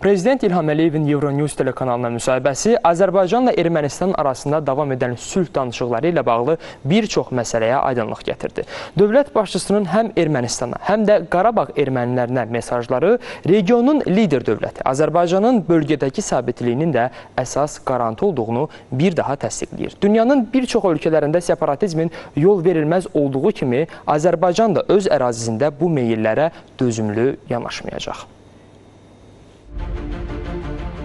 Prezident İlham Əliyevin Euronews telekanalına müsahibəsi Azərbaycanla Ermənistan arasında davam edən sülh danışıqları ilə bağlı bir çox məsələyə aydınlıq gətirdi. Dövlət başçısının həm Ermənistana, həm də Qarabağ ermənilərinə mesajları regionun lider dövləti Azərbaycanın bölgədəki sabitliyinin də əsas qarantı olduğunu bir daha təsdiqləyir. Dünyanın bir çox ölkələrində separatizmin yol verilməz olduğu kimi Azərbaycan da öz ərazisində bu meyillərə dözümlü yanaşmayacaq.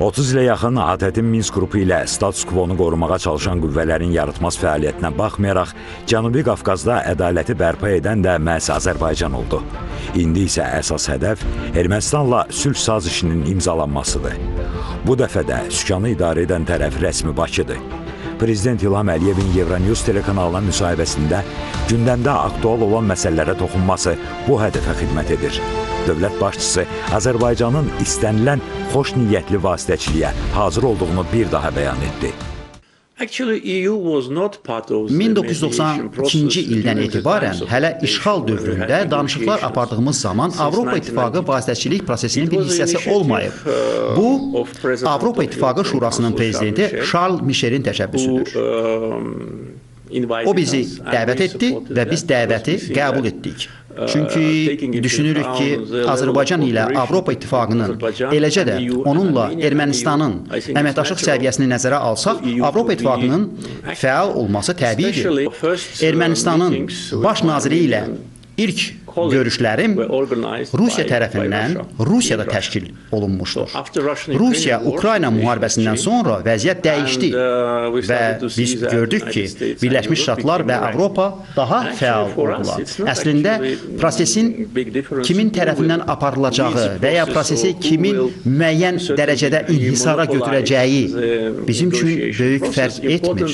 30 ilə yaxın ATƏT-in Minsk qrupu ilə status quo-nu qorumağa çalışan qüvvələrin yaratmaz fəaliyyətinə baxmayaraq, Cənubi Qafqazda ədaləti bərpa edən də məhz Azərbaycan oldu. İndi isə əsas hədəf Ermənistanla sülh sazişinin imzalanmasıdır. Bu dəfə də sükanı idarə edən tərəf rəsmi Bakıdır. Prezident İlham Əliyevin Euronews telekanalına müsahibəsində gündəmdə aktual olan məsələlərə toxunması bu hədəfə xidmət edir. Dövlət başçısı Azərbaycanın istənilən xoş niyyətli vasitəçiliyə hazır olduğunu bir daha bəyan etdi. 1992-ci ildən etibarən hələ işğal dövründə danışıqlar apardığımız zaman Avropa İttifaqı vasitəçilik prosesinin bir hissəsi olmayıb. Bu, Avropa İttifaqı Şurasının prezidenti Charles Michelin təşəbbüsüdür. O bizi dəvət etdi və biz dəvəti qəbul etdik. Çünki düşünürük ki, Azərbaycan ilə Avropa İttifaqının, eləcə də onunla Ermənistanın əməkdaşlıq səviyyəsini nəzərə alsaq, Avropa İttifaqının fəal olması təbiidir. Ermənistanın baş naziri ilə ilk görüşlərim Rusiya tərəfindən Rusiyada təşkil olunmuşdur. Rusiya-Ukrayna müharibəsindən sonra vəziyyət dəyişdi və biz gördük ki, Birləşmiş Ştatlar və Avropa daha fəal oldular. Əslində, prosesin kimin tərəfindən aparılacağı və ya prosesi kimin müəyyən dərəcədə inhisara götürəcəyi bizim üçün böyük fərq etmir.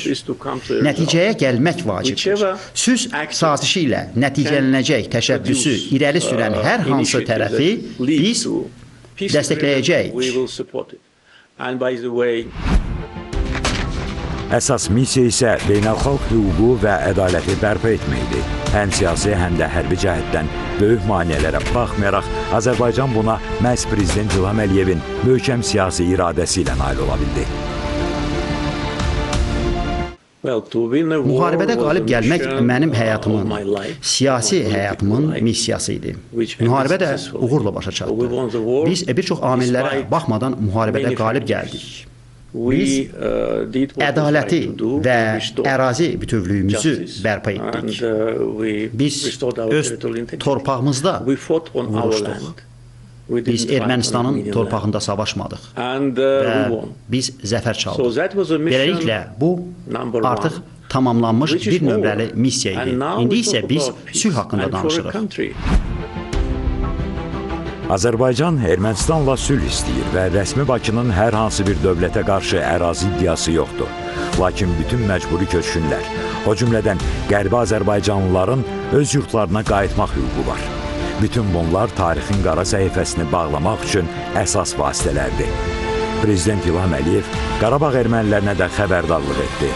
Nəticəyə gəlmək vacibdir. Sülh sazişi ilə nəticələnəcək təşəbbüsü irəli sürən hər hansı tərəfi biz dəstəkləyəcəyik. Əsas missiya isə beynəlxalq hüququ və ədaləti bərpa etməkdir. Həm siyasi, həm də hərbi cəhətdən böyük maneələrə baxmayaraq, Azərbaycan buna məhz Prezident İlham Əliyevin möhkəm siyasi iradəsi ilə nail ola bildi. Müharibədə qalib gəlmək mənim həyatımın, siyasi həyatımın missiyası idi. Müharibə də uğurla başa çatdı. Biz bir çox amillərə baxmadan müharibədə qalib gəldik. Biz ədaləti və ərazi bütövlüyümüzü bərpa etdik. Biz öz torpağımızda vuruşduq. Biz Ermənistanın torpağında savaşmadıq və biz zəfər çaldıq. Beləliklə, bu artıq tamamlanmış bir nömrəli missiya idi. İndi isə biz sülh haqqında danışırıq. Azərbaycan Ermənistanla sülh istəyir və rəsmi Bakının hər hansı bir dövlətə qarşı ərazi iddiası yoxdur. Lakin bütün məcburi köçkünlər, o cümlədən Qərbi Azərbaycanlıların öz yurtlarına qayıtmaq hüququ var. Bütün bunlar tarixin qara səhifəsini bağlamaq üçün əsas vasitələrdir. Prezident İlham Əliyev Qarabağ ermənilərinə də xəbərdarlıq etdi.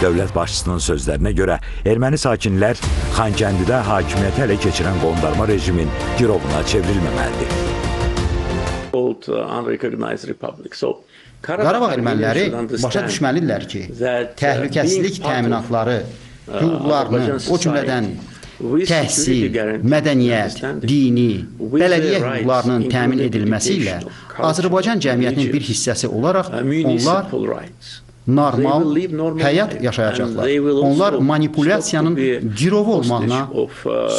Dövlət başçısının sözlərinə görə erməni sakinlər Xankəndidə hakimiyyəti ələ keçirən qondarma rejimin girovuna çevrilməməlidir. Qarabağ erməniləri başa düşməlidirlər ki, təhlükəsizlik təminatları, hüquqlarını, o cümlədən təhsil, mədəniyyət, dini, bələdiyyə hüquqlarının təmin edilməsi ilə Azərbaycan cəmiyyətinin bir hissəsi olaraq onlar normal həyat yaşayacaqlar. Onlar manipulyasiyanın girovu olmağına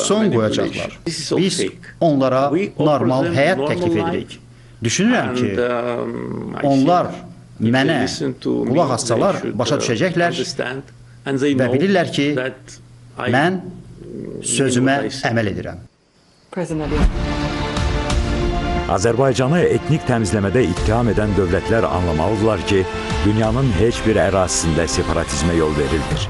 son qoyacaqlar. Biz onlara normal həyat təklif edirik. Düşünürəm ki, onlar mənə qulaq assalar başa düşəcəklər və bilirlər ki, mən sözümə əməl edirəm. Azərbaycanı etnik təmizləmədə ittiham edən dövlətlər anlamalıdırlar ki, dünyanın heç bir ərazisində separatizmə yol verilmir.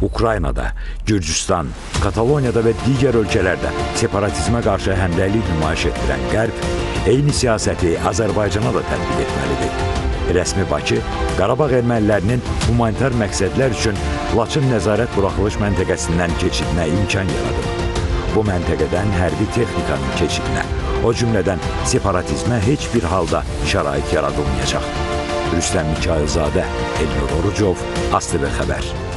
Ukraynada, Gürcüstan, Kataloniyada və digər ölkələrdə separatizmə qarşı həmrəylik nümayiş etdirən Qərb, eyni siyasəti Azərbaycana da tətbiq etməlidir. Rəsmi Bakı, Qarabağ ermənilərinin humanitar məqsədlər üçün Laçın nəzarət buraxılış məntəqəsindən keçidinə imkan yaradır. Bu məntəqədən hərbi texnikanın keçidinə, O cümlədən separatizmə heç bir halda şərait yaradılmayacaq. Rüstəm Mikayılzadə, Elnur Orucov, ASTV Xəbər.